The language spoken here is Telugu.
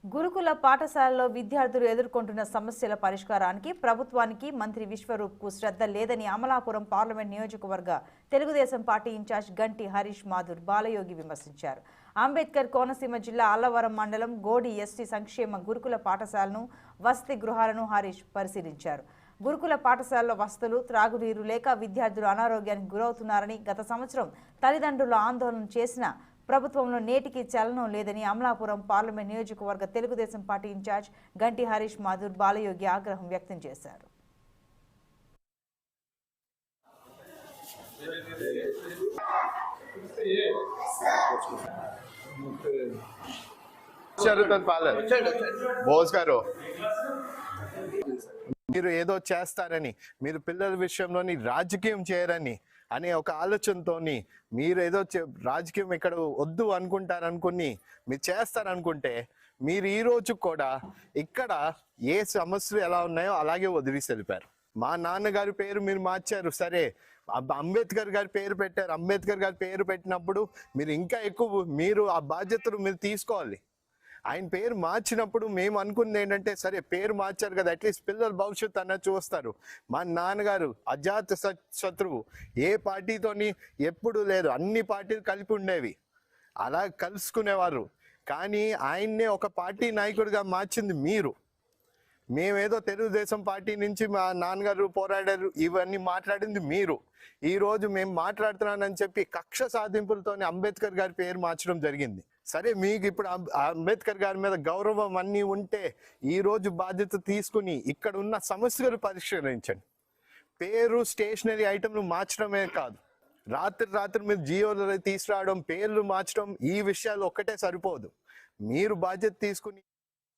గురుకుల పాఠశాలలో విద్యార్థులు ఎదుర్కొంటున్న సమస్యల పరిష్కారానికి ప్రభుత్వానికి మంత్రి విశ్వరూప్కు శ్రద్ధ లేదని అమలాపురం పార్లమెంట్ నియోజకవర్గ తెలుగుదేశం పార్టీ ఇన్ఛార్జ్ గంటి హరీష్ మాథుర్ బాలయోగి విమర్శించారు. అంబేద్కర్ కోనసీమ జిల్లా అల్లవరం మండలం గోడి ఎస్టీ సంక్షేమ గురుకుల పాఠశాలను వసతి గృహాలను హరీష్ పరిశీలించారు. గురుకుల పాఠశాలలో వసతులు, త్రాగునీరు లేక విద్యార్థులు అనారోగ్యానికి గురవుతున్నారని గత సంవత్సరం తల్లిదండ్రులు ఆందోళన చేసిన ప్రభుత్వంలో నేటికి చలనం లేదని అమలాపురం పార్లమెంట్ నియోజకవర్గ తెలుగుదేశం పార్టీ ఇన్ఛార్జ్ గంటి హరీష్ మాథుర్ బాలయోగి ఆగ్రహం వ్యక్తం చేశారు. మీరు ఏదో చేస్తారని, మీరు పిల్లల విషయంలోని రాజకీయం చేయరని అనే ఒక ఆలోచనతో మీరు ఏదో రాజకీయం ఇక్కడ వద్దు అనుకుంటారనుకుని మీరు చేస్తారనుకుంటే మీరు ఈ రోజు కూడా ఇక్కడ ఏ సమస్యలు ఎలా ఉన్నాయో అలాగే వదిలేసి వెళ్ళిపోయారు. మా నాన్నగారి పేరు మీరు మార్చారు, సరే. అంబేద్కర్ గారి పేరు పెట్టారు. అంబేద్కర్ గారి పేరు పెట్టినప్పుడు మీరు ఇంకా ఎక్కువ మీరు ఆ బాధ్యతలు మీరు తీసుకోవాలి. ఆయన పేరు మార్చినప్పుడు మేము అనుకుంది ఏంటంటే, సరే పేరు మార్చారు కదా, అట్లీస్ట్ పిల్లల భవిష్యత్తు అన్నది చూస్తారు. మా నాన్నగారు అజాత శత్రువు, ఏ పార్టీతోని ఎప్పుడు లేదు, అన్ని పార్టీలు కలిపి ఉండేవి, అలా కలుసుకునేవారు. కానీ ఆయన్నే ఒక పార్టీ నాయకుడిగా మార్చింది మీరు. మేమేదో తెలుగుదేశం పార్టీ నుంచి మా నాన్నగారు పోరాడారు ఇవన్నీ మాట్లాడింది మీరు. ఈరోజు మేము మాట్లాడుతున్నానని చెప్పి కక్ష సాధింపులతోనే అంబేద్కర్ గారి పేరు మార్చడం జరిగింది. సరే, మీకు ఇప్పుడు అంబేద్కర్ గారి మీద గౌరవం అన్నీ ఉంటే ఈరోజు బాధ్యత తీసుకుని ఇక్కడ ఉన్న సమస్యలు పరిష్కరించండి. పేరు, స్టేషనరీ ఐటమ్లు మార్చడమే కాదు, రాత్రి మీరు జియోలు తీసుకురావడం, పేర్లు మార్చడం, ఈ విషయాలు ఒక్కటే సరిపోదు. మీరు బాధ్యత తీసుకుని